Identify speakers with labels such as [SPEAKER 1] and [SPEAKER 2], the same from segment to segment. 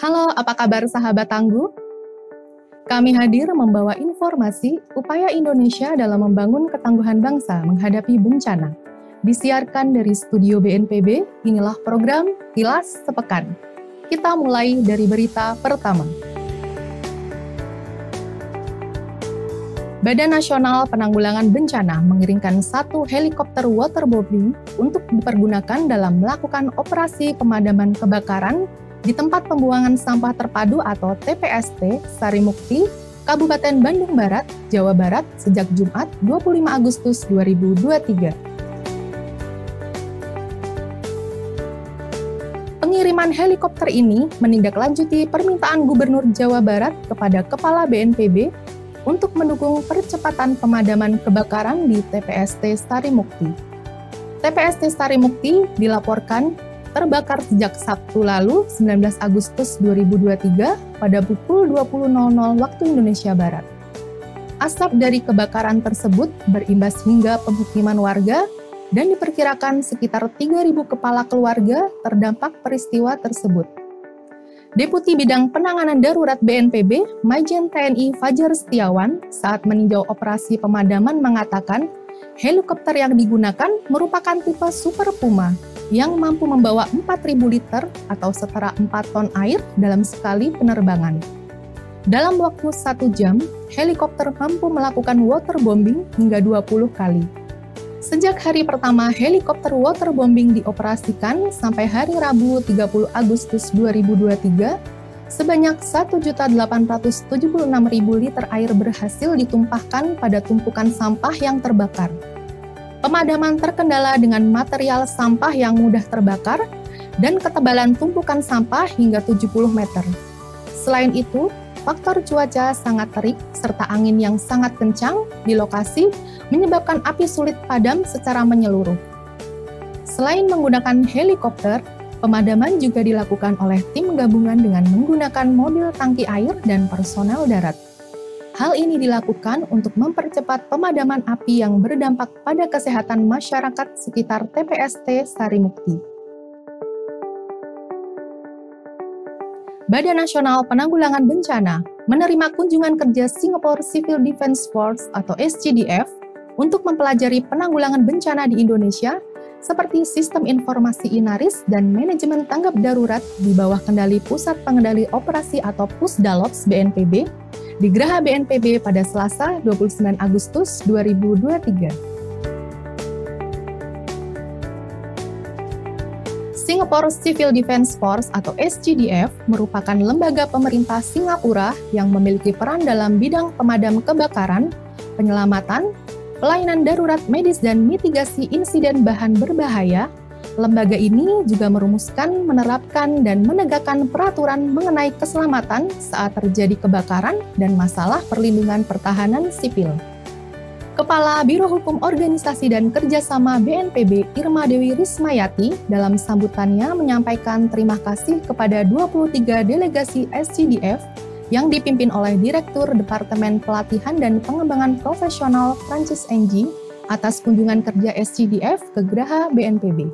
[SPEAKER 1] Halo, apa kabar sahabat Tangguh? Kami hadir membawa informasi upaya Indonesia dalam membangun ketangguhan bangsa menghadapi bencana. Disiarkan dari studio BNPB, inilah program Kilas Sepekan. Kita mulai dari berita pertama. Badan Nasional Penanggulangan Bencana mengirimkan 1 helikopter waterbombing untuk dipergunakan dalam melakukan operasi pemadaman kebakaran di tempat pembuangan sampah terpadu atau TPST Sarimukti, Kabupaten Bandung Barat, Jawa Barat sejak Jumat 25 Agustus 2023. Pengiriman helikopter ini menindaklanjuti permintaan Gubernur Jawa Barat kepada Kepala BNPB untuk mendukung percepatan pemadaman kebakaran di TPST Sarimukti. TPST Sarimukti dilaporkan terbakar sejak Sabtu lalu 19 Agustus 2023 pada pukul 20.00 waktu Indonesia Barat. Asap dari kebakaran tersebut berimbas hingga pemukiman warga dan diperkirakan sekitar 3.000 kepala keluarga terdampak peristiwa tersebut. Deputi Bidang Penanganan Darurat BNPB, Majen TNI Fajar Setiawan, saat meninjau operasi pemadaman mengatakan, helikopter yang digunakan merupakan tipe Super Puma yang mampu membawa 4.000 liter atau setara 4 ton air dalam sekali penerbangan. Dalam waktu 1 jam, helikopter mampu melakukan waterbombing hingga 20 kali. Sejak hari pertama helikopter waterbombing dioperasikan sampai hari Rabu 30 Agustus 2023, sebanyak 1.876.000 liter air berhasil ditumpahkan pada tumpukan sampah yang terbakar. Pemadaman terkendala dengan material sampah yang mudah terbakar dan ketebalan tumpukan sampah hingga 70 meter. Selain itu, faktor cuaca sangat terik serta angin yang sangat kencang di lokasi menyebabkan api sulit padam secara menyeluruh. Selain menggunakan helikopter, pemadaman juga dilakukan oleh tim gabungan dengan menggunakan mobil tangki air dan personel darat. Hal ini dilakukan untuk mempercepat pemadaman api yang berdampak pada kesehatan masyarakat sekitar TPST Sarimukti. Badan Nasional Penanggulangan Bencana menerima kunjungan kerja Singapore Civil Defense Force atau SCDF untuk mempelajari penanggulangan bencana di Indonesia seperti sistem informasi Inaris dan manajemen tanggap darurat di bawah kendali Pusat Pengendali Operasi atau Pusdalops BNPB di Geraha BNPB pada Selasa 29 Agustus 2023. Singapore Civil Defense Force atau SCDF merupakan lembaga pemerintah Singapura yang memiliki peran dalam bidang pemadam kebakaran, penyelamatan, pelayanan darurat medis dan mitigasi insiden bahan berbahaya. Lembaga ini juga merumuskan, menerapkan, dan menegakkan peraturan mengenai keselamatan saat terjadi kebakaran dan masalah perlindungan pertahanan sipil. Kepala Biro Hukum Organisasi dan Kerjasama BNPB Irma Dewi Rismayati dalam sambutannya menyampaikan terima kasih kepada 23 delegasi SCDF yang dipimpin oleh Direktur Departemen Pelatihan dan Pengembangan Profesional Francis Enji atas kunjungan kerja SCDF ke Geraha BNPB.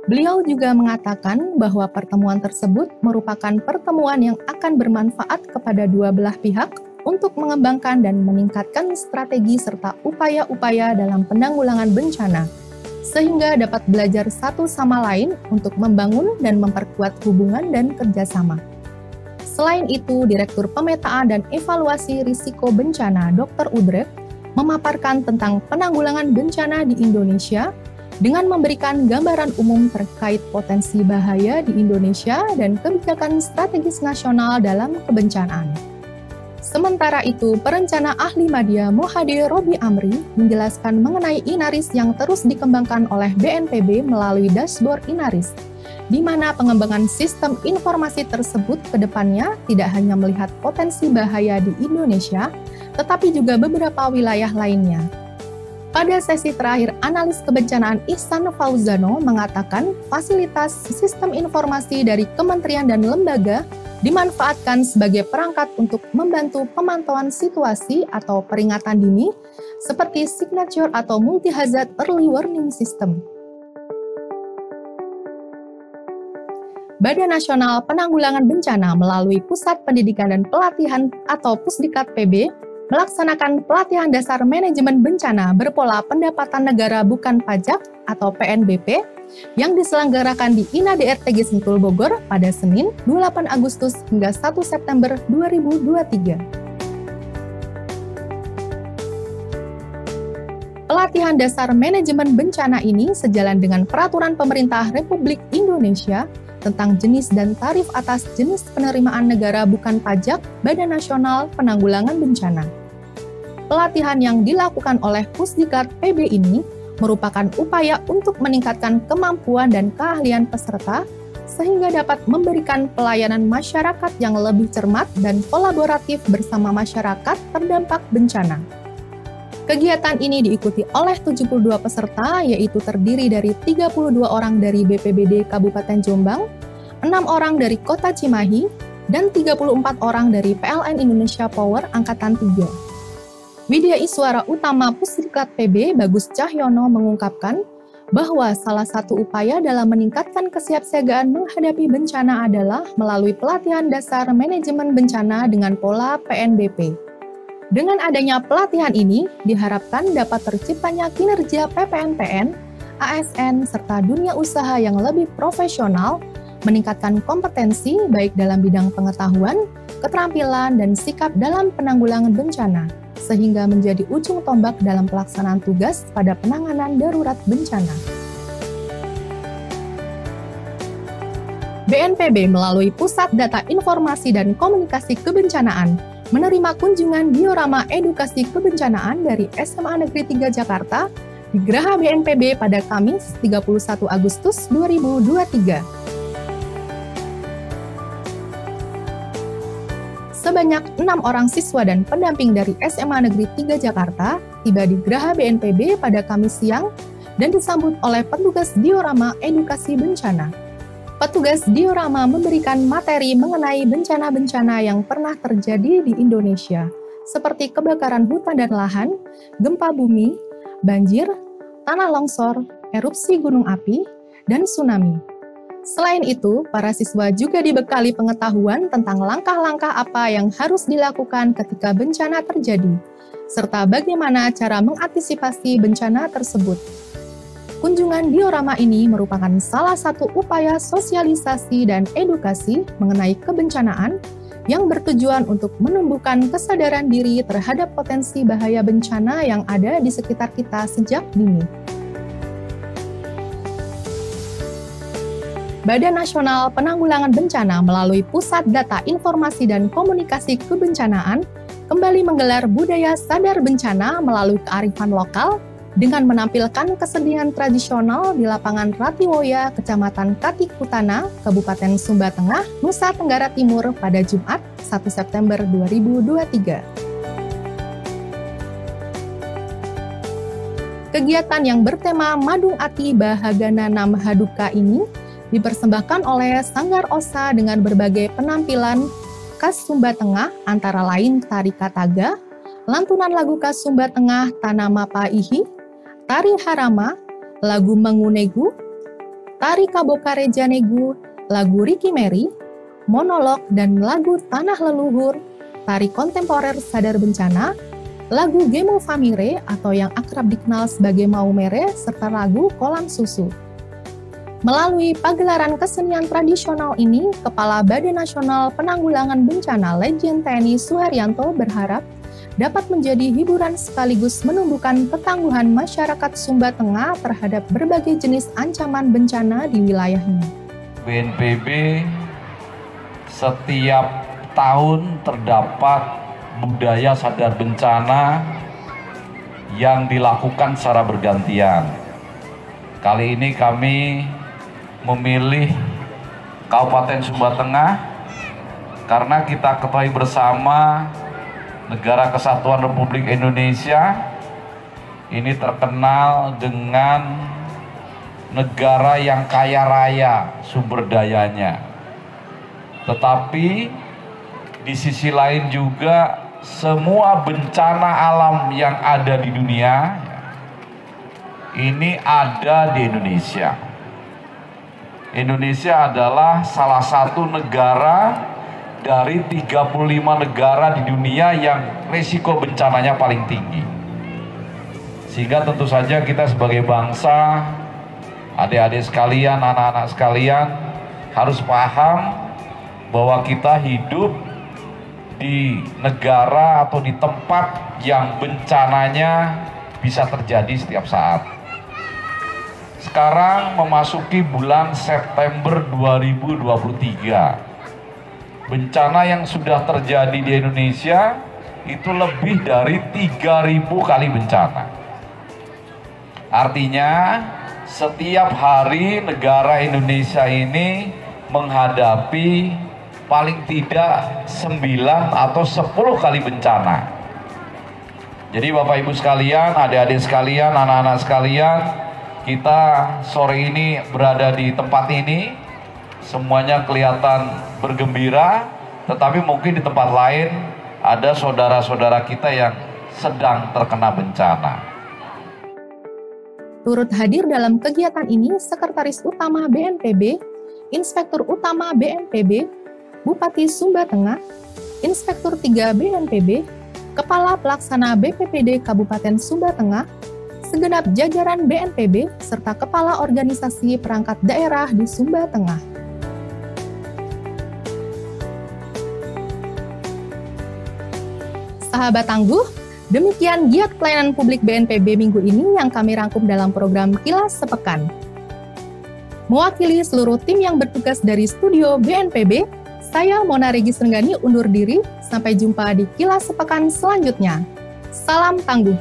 [SPEAKER 1] Beliau juga mengatakan bahwa pertemuan tersebut merupakan pertemuan yang akan bermanfaat kepada dua belah pihak untuk mengembangkan dan meningkatkan strategi serta upaya-upaya dalam penanggulangan bencana, sehingga dapat belajar satu sama lain untuk membangun dan memperkuat hubungan dan kerjasama. Selain itu, Direktur Pemetaan dan Evaluasi Risiko Bencana Dr. Udrek memaparkan tentang penanggulangan bencana di Indonesia dengan memberikan gambaran umum terkait potensi bahaya di Indonesia dan kebijakan strategis nasional dalam kebencanaan. Sementara itu, perencana ahli media Mohade Robi Amri menjelaskan mengenai Inaris yang terus dikembangkan oleh BNPB melalui dashboard Inaris, di mana pengembangan sistem informasi tersebut ke depannya tidak hanya melihat potensi bahaya di Indonesia, tetapi juga beberapa wilayah lainnya. Pada sesi terakhir, analis kebencanaan Ihsan Fauzano mengatakan fasilitas sistem informasi dari kementerian dan lembaga dimanfaatkan sebagai perangkat untuk membantu pemantauan situasi atau peringatan dini seperti signature atau multi-hazard early warning system. Badan Nasional Penanggulangan Bencana melalui Pusat Pendidikan dan Pelatihan atau Pusdiklat PB melaksanakan pelatihan dasar manajemen bencana berpola pendapatan negara bukan pajak atau PNBP yang diselenggarakan di INA-DRTG Sentul Bogor pada Senin 28 Agustus hingga 1 September 2023. Pelatihan dasar manajemen bencana ini sejalan dengan Peraturan Pemerintah Republik Indonesia tentang jenis dan tarif atas jenis penerimaan negara bukan pajak Badan Nasional Penanggulangan Bencana. Pelatihan yang dilakukan oleh Pusdiklat PB ini merupakan upaya untuk meningkatkan kemampuan dan keahlian peserta sehingga dapat memberikan pelayanan masyarakat yang lebih cermat dan kolaboratif bersama masyarakat terdampak bencana. Kegiatan ini diikuti oleh 72 peserta, yaitu terdiri dari 32 orang dari BPBD Kabupaten Jombang, 6 orang dari Kota Cimahi, dan 34 orang dari PLN Indonesia Power Angkatan 3. Widya Iswara Utama Pusdiklat PB Bagus Cahyono mengungkapkan bahwa salah satu upaya dalam meningkatkan kesiapsiagaan menghadapi bencana adalah melalui pelatihan dasar manajemen bencana dengan pola PNBP. Dengan adanya pelatihan ini, diharapkan dapat terciptanya kinerja PPNPN, ASN, serta dunia usaha yang lebih profesional, meningkatkan kompetensi baik dalam bidang pengetahuan, keterampilan, dan sikap dalam penanggulangan bencana, sehingga menjadi ujung tombak dalam pelaksanaan tugas pada penanganan darurat bencana. BNPB melalui Pusat Data Informasi dan Komunikasi Kebencanaan menerima kunjungan diorama edukasi kebencanaan dari SMA Negeri 3 Jakarta di Geraha BNPB pada Kamis 31 Agustus 2023. Sebanyak 6 orang siswa dan pendamping dari SMA Negeri 3 Jakarta tiba di Geraha BNPB pada Kamis siang dan disambut oleh petugas diorama edukasi bencana. Petugas diorama memberikan materi mengenai bencana-bencana yang pernah terjadi di Indonesia, seperti kebakaran hutan dan lahan, gempa bumi, banjir, tanah longsor, erupsi gunung api, dan tsunami. Selain itu, para siswa juga dibekali pengetahuan tentang langkah-langkah apa yang harus dilakukan ketika bencana terjadi, serta bagaimana cara mengantisipasi bencana tersebut. Kunjungan diorama ini merupakan salah satu upaya sosialisasi dan edukasi mengenai kebencanaan yang bertujuan untuk menumbuhkan kesadaran diri terhadap potensi bahaya bencana yang ada di sekitar kita sejak dini. Badan Nasional Penanggulangan Bencana melalui Pusat Data Informasi dan Komunikasi Kebencanaan kembali menggelar budaya sadar bencana melalui kearifan lokal dengan menampilkan kesenian tradisional di lapangan Ratiwoya, Kecamatan Katikutana, Kabupaten Sumba Tengah, Nusa Tenggara Timur pada Jumat 1 September 2023. Kegiatan yang bertema Madung Ati Bahagana Nam Haduka ini dipersembahkan oleh Sanggar Osa dengan berbagai penampilan khas Sumba Tengah antara lain tari Kataga, lantunan lagu khas Sumba Tengah Tanama Paihi, tari Harama, lagu Mengunegu, tari Kabokarejanegu, lagu Riki Meri, monolog dan lagu Tanah Leluhur, tari kontemporer Sadar Bencana, lagu Gemo Famire atau yang akrab dikenal sebagai Maumere, serta lagu Kolam Susu. Melalui pagelaran kesenian tradisional ini, Kepala Badan Nasional Penanggulangan Bencana Legend TNI Suharyanto berharap dapat menjadi hiburan sekaligus menumbuhkan ketangguhan masyarakat Sumba Tengah terhadap berbagai jenis ancaman bencana di wilayahnya.
[SPEAKER 2] BNPB setiap tahun terdapat budaya sadar bencana yang dilakukan secara bergantian. Kali ini kami memilih Kabupaten Sumba Tengah karena kita ketahui bersama Negara Kesatuan Republik Indonesia ini terkenal dengan negara yang kaya raya sumber dayanya. Tetapi di sisi lain juga semua bencana alam yang ada di dunia ini ada di Indonesia. Indonesia adalah salah satu negara dari 35 negara di dunia yang risiko bencananya paling tinggi. Sehingga tentu saja kita sebagai bangsa, adik-adik sekalian, anak-anak sekalian, harus paham bahwa kita hidup di negara atau di tempat yang bencananya bisa terjadi setiap saat. Sekarang memasuki bulan September 2023. Bencana yang sudah terjadi di Indonesia itu lebih dari 3.000 kali bencana. Artinya setiap hari negara Indonesia ini menghadapi paling tidak 9 atau 10 kali bencana. Jadi Bapak Ibu sekalian, adik-adik sekalian, anak-anak sekalian, kita sore ini berada di tempat ini, semuanya kelihatan bergembira, tetapi mungkin di tempat lain ada saudara-saudara kita yang sedang terkena bencana.
[SPEAKER 1] Turut hadir dalam kegiatan ini Sekretaris Utama BNPB, Inspektur Utama BNPB, Bupati Sumba Tengah, Inspektur 3 BNPB, Kepala Pelaksana BPPD Kabupaten Sumba Tengah, segenap jajaran BNPB, serta Kepala Organisasi Perangkat Daerah di Sumba Tengah. Sahabat tangguh, demikian giat pelayanan publik BNPB minggu ini yang kami rangkum dalam program Kilas Sepekan. Mewakili seluruh tim yang bertugas dari studio BNPB, saya Mona Regis Renggani undur diri. Sampai jumpa di Kilas Sepekan selanjutnya. Salam tangguh.